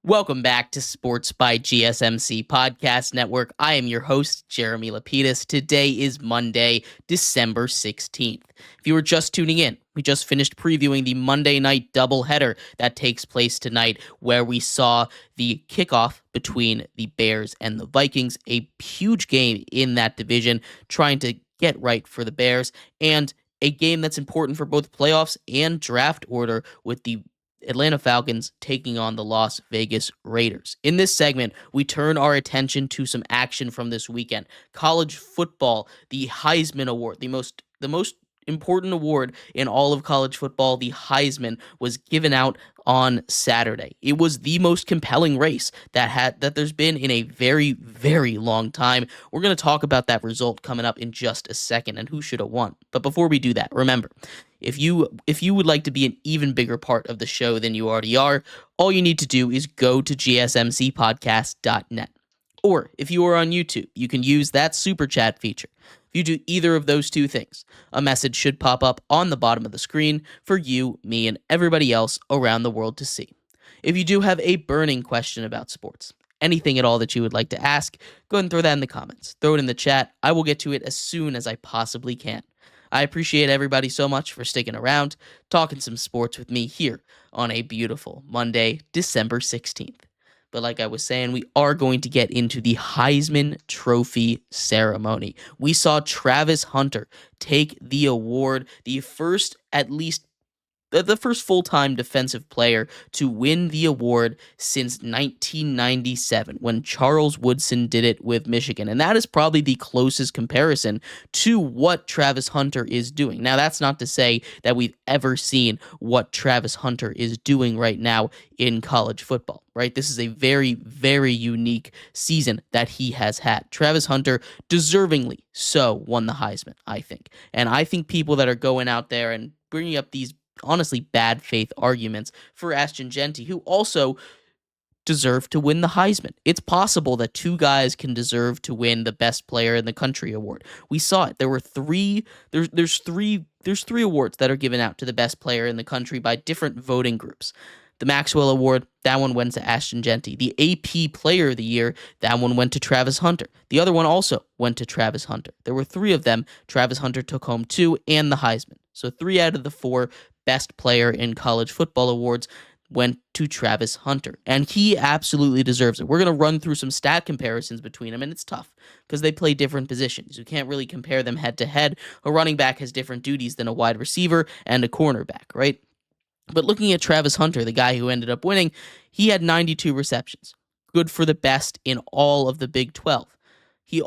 Welcome back to Sports by GSMC Podcast Network. I am your host, Jeremy Lapidus. Today is Monday, December 16th. If you were just tuning in, we just finished previewing the Monday night doubleheader that takes place tonight, where we saw the kickoff between the Bears and the Vikings, a huge game in that division, trying to get right for the Bears, and a game that's important for both playoffs and draft order with the Atlanta Falcons taking on the Las Vegas Raiders. In this segment, we turn our attention to some action from this weekend. College football, the Heisman Award, the most important award in all of college football, the Heisman, was given out on Saturday. It was the most compelling race that there's been in a very, very long time. We're going to talk about that result coming up in just a second and who should have won. But before we do that, remember, if you would like to be an even bigger part of the show than you already are, all you need to do is go to gsmcpodcast.net. Or if you are on YouTube, you can use that super chat feature. If you do either of those two things, a message should pop up on the bottom of the screen for you, me, and everybody else around the world to see. If you do have a burning question about sports, anything at all that you would like to ask, go ahead and throw that in the comments. Throw it in the chat. I will get to it as soon as I possibly can. I appreciate everybody so much for sticking around, talking some sports with me here on a beautiful Monday, December 16th. But like I was saying, we are going to get into the Heisman Trophy ceremony. We saw Travis Hunter take the award, the first full-time defensive player to win the award since 1997, when Charles Woodson did it with Michigan. And that is probably the closest comparison to what Travis Hunter is doing. Now, that's not to say that we've ever seen what Travis Hunter is doing right now in college football, right? This is a very, very unique season that he has had. Travis Hunter deservingly so won the Heisman, I think. And I think people that are going out there and bringing up these honestly bad faith arguments for Ashton Jeanty, who also deserve to win the Heisman. It's possible that two guys can deserve to win the best player in the country award. We saw it. There were three awards that are given out to the best player in the country by different voting groups. The Maxwell Award, that one went to Ashton Jeanty. The AP Player of the Year, that one went to Travis Hunter. The other one also went to Travis Hunter. There were three of them. Travis Hunter took home two, and the Heisman. So 3 out of the 4 best player in college football awards went to Travis Hunter, and he absolutely deserves it. We're going to run through some stat comparisons between them, and it's tough because they play different positions. You can't really compare them head to head. A running back has different duties than a wide receiver and a cornerback, right? But looking at Travis Hunter, the guy who ended up winning, he had 92 receptions, good for the best in all of the Big 12. He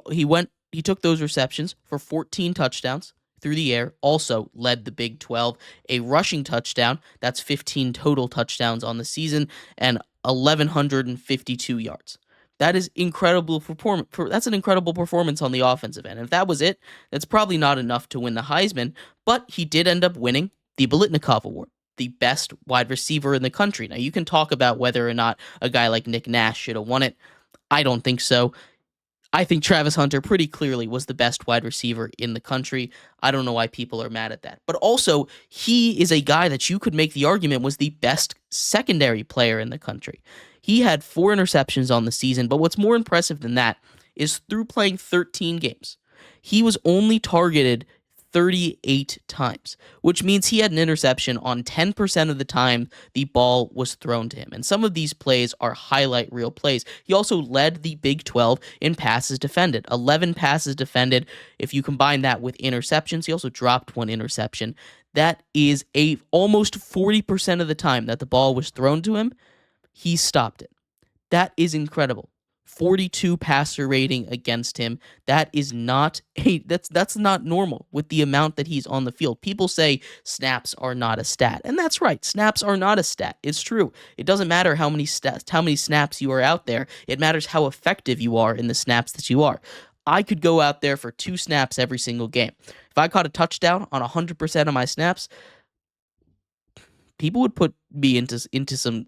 took those receptions for 14 touchdowns through the air, also led the Big 12, a rushing touchdown, that's 15 total touchdowns on the season, and 1,152 yards. That is incredible performance. That's an incredible performance on the offensive end. If that was it, that's probably not enough to win the Heisman, but he did end up winning the Biletnikoff Award, the best wide receiver in the country. Now, you can talk about whether or not a guy like Nick Nash should have won it. I don't think so. I think Travis Hunter pretty clearly was the best wide receiver in the country. I don't know why people are mad at that. But also, he is a guy that you could make the argument was the best secondary player in the country. He had 4 interceptions on the season, but what's more impressive than that is through playing 13 games, he was only targeted 38 times, which means he had an interception on 10% of the time the ball was thrown to him. And some of these plays are highlight reel plays. He also led the Big 12 in passes defended, 11 passes defended. If you combine that with interceptions, he also dropped 1 interception. That is almost 40% of the time that the ball was thrown to him, he stopped it. That is incredible. 42 passer rating against him. That is not that's not normal with the amount that he's on the field. People say snaps are not a stat, and that's right. Snaps are not a stat. It's true. It doesn't matter how many snaps you are out there. It matters how effective you are in the snaps that you are. I could go out there for 2 snaps every single game. If I caught a touchdown on 100% of my snaps, people would put me into some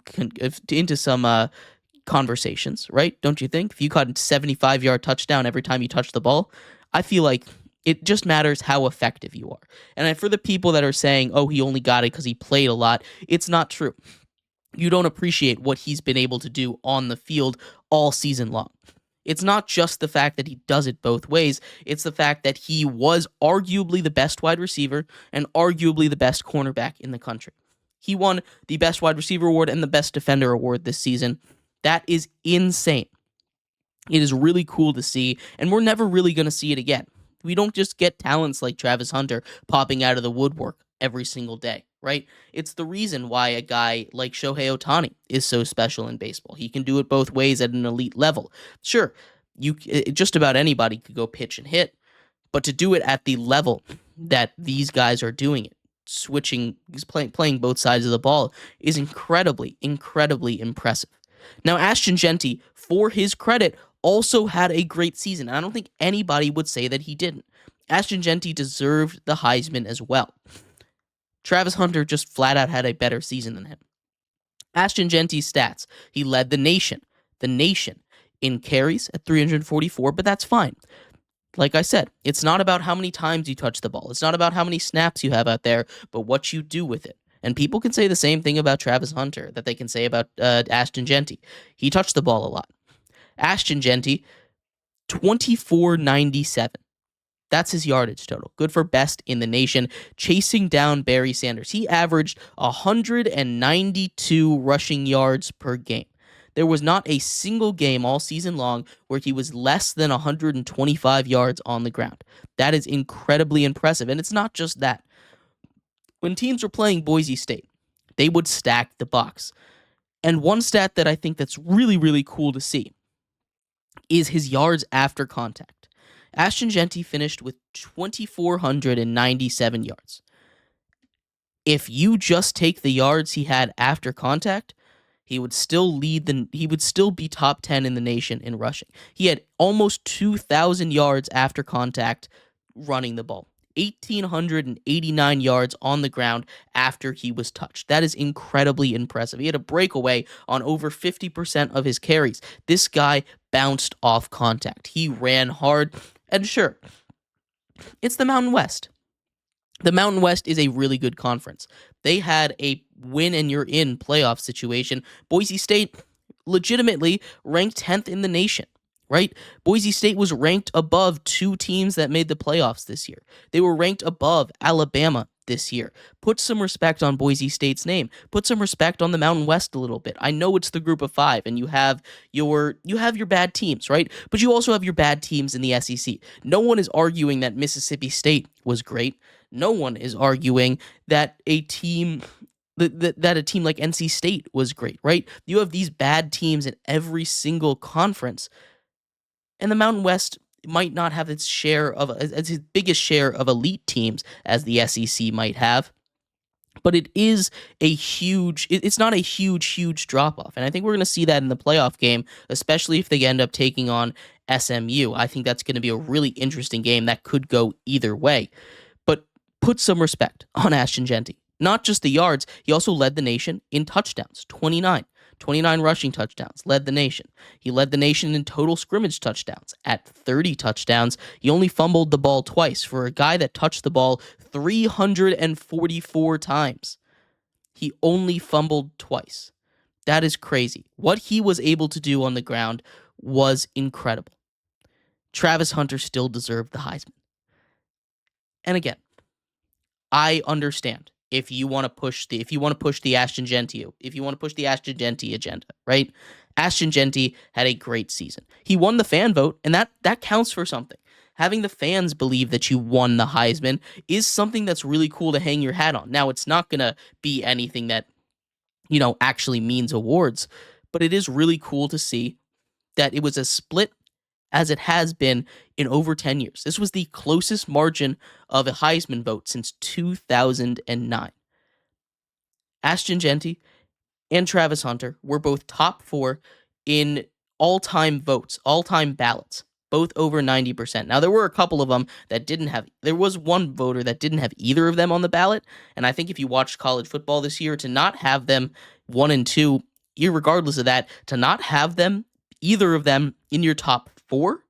conversations, right? Don't you think? If you caught a 75-yard touchdown every time you touch the ball, I feel like it just matters how effective you are. And for the people that are saying, oh, he only got it because he played a lot, it's not true. you don't appreciate what he's been able to do on the field all season long. It's not just the fact that he does it both ways. It's the fact that he was arguably the best wide receiver and arguably the best cornerback in the country. He won the best wide receiver award and the best defender award this season. That is insane. It is really cool to see, and we're never really going to see it again. We don't just get talents like Travis Hunter popping out of the woodwork every single day, right? It's the reason why a guy like Shohei Ohtani is so special in baseball. He can do it both ways at an elite level. Sure, just about anybody could go pitch and hit, but to do it at the level that these guys are doing it, playing both sides of the ball, is incredibly, incredibly impressive. Now, Ashton Genty, for his credit, also had a great season. I don't think anybody would say that he didn't. Ashton Genty deserved the Heisman as well. Travis Hunter just flat out had a better season than him. Ashton Genty's stats, he led the nation in carries at 344, but that's fine. Like I said, it's not about how many times you touch the ball. It's not about how many snaps you have out there, but what you do with it. And people can say the same thing about Travis Hunter that they can say about Ashton Genty. He touched the ball a lot. Ashton Genty, 2497. That's his yardage total. Good for best in the nation, chasing down Barry Sanders. He averaged 192 rushing yards per game. There was not a single game all season long where he was less than 125 yards on the ground. That is incredibly impressive. And it's not just that. When teams were playing Boise State, they would stack the box. And one stat that I think that's really, really cool to see is his yards after contact. Ashton Genty finished with 2,497 yards. If you just take the yards he had after contact, he would still be top 10 in the nation in rushing. He had almost 2,000 yards after contact running the ball. 1,889 yards on the ground after he was touched. That is incredibly impressive. He had a breakaway on over 50% of his carries. This guy bounced off contact. He ran hard. And sure, it's the Mountain West. The Mountain West is a really good conference. They had a win and you're in playoff situation. Boise State legitimately ranked 10th in the nation, right? Boise State was ranked above two teams that made the playoffs this year. They were ranked above Alabama this year. Put some respect on Boise State's name. Put some respect on the Mountain West a little bit. I know it's the group of five and you have your bad teams, right? But you also have your bad teams in the SEC. No one is arguing that Mississippi State was great. No one is arguing that a team like NC State was great, right? You have these bad teams in every single conference. And the Mountain West might not have its biggest share of elite teams as the SEC might have, but it's not a huge drop off. And I think we're going to see that in the playoff game, especially if they end up taking on SMU. I think that's going to be a really interesting game that could go either way. But put some respect on Ashton Genty. Not just the yards, he also led the nation in touchdowns, 29 rushing touchdowns, led the nation. He led the nation in total scrimmage touchdowns at 30 touchdowns. He only fumbled the ball twice for a guy that touched the ball 344 times. He only fumbled twice. That is crazy. What he was able to do on the ground was incredible. Travis Hunter still deserved the Heisman. And again, I understand if you want to push the Ashton Genty agenda, right? Ashton Genty had a great season. He won the fan vote, and that counts for something. Having the fans believe that you won the Heisman is something that's really cool to hang your hat on. Now, it's not going to be anything that, actually means awards, but it is really cool to see that it was as split as it has been in over 10 years. This was the closest margin of a Heisman vote since 2009. Ashton Genty and Travis Hunter were both top 4 in all-time votes, all-time ballots, both over 90%. Now, there were a couple of them that there was one voter that didn't have either of them on the ballot, and I think if you watched college football this year, to not have them 1 and 2, irregardless of that, to not have either of them in your top 4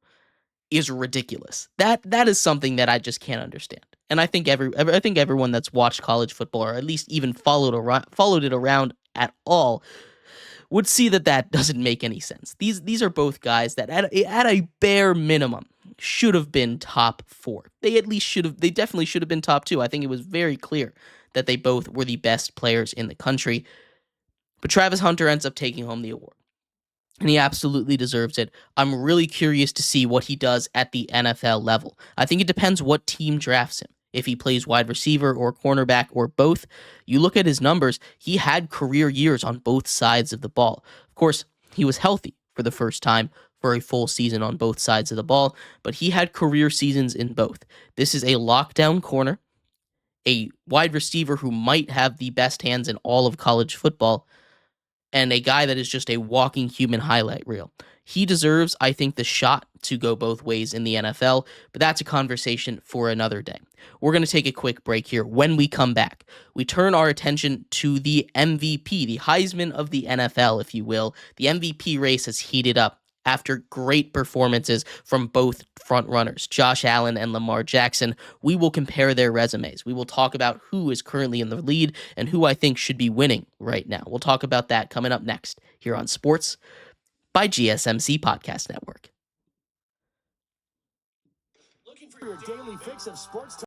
is ridiculous. That is something that I just can't understand. And I think everyone that's watched college football, or at least even followed it around at all would see that that doesn't make any sense. These are both guys that at a bare minimum should have been top 4. They definitely should have been top 2. I think it was very clear that they both were the best players in the country. But Travis Hunter ends up taking home the award, and he absolutely deserves it. I'm really curious to see what he does at the NFL level. I think it depends what team drafts him. If he plays wide receiver or cornerback or both, you look at his numbers, he had career years on both sides of the ball. Of course, he was healthy for the first time for a full season on both sides of the ball, but he had career seasons in both. This is a lockdown corner, a wide receiver who might have the best hands in all of college football, and a guy that is just a walking human highlight reel. He deserves, I think, the shot to go both ways in the NFL, but that's a conversation for another day. We're going to take a quick break here. When we come back, we turn our attention to the MVP, the Heisman of the NFL, if you will. The MVP race has heated up after great performances from both frontrunners, Josh Allen and Lamar Jackson. We will compare their resumes. We will talk about who is currently in the lead and who I think should be winning right now. We'll talk about that coming up next here on Sports by GSMC Podcast Network. Looking for your daily fix of sports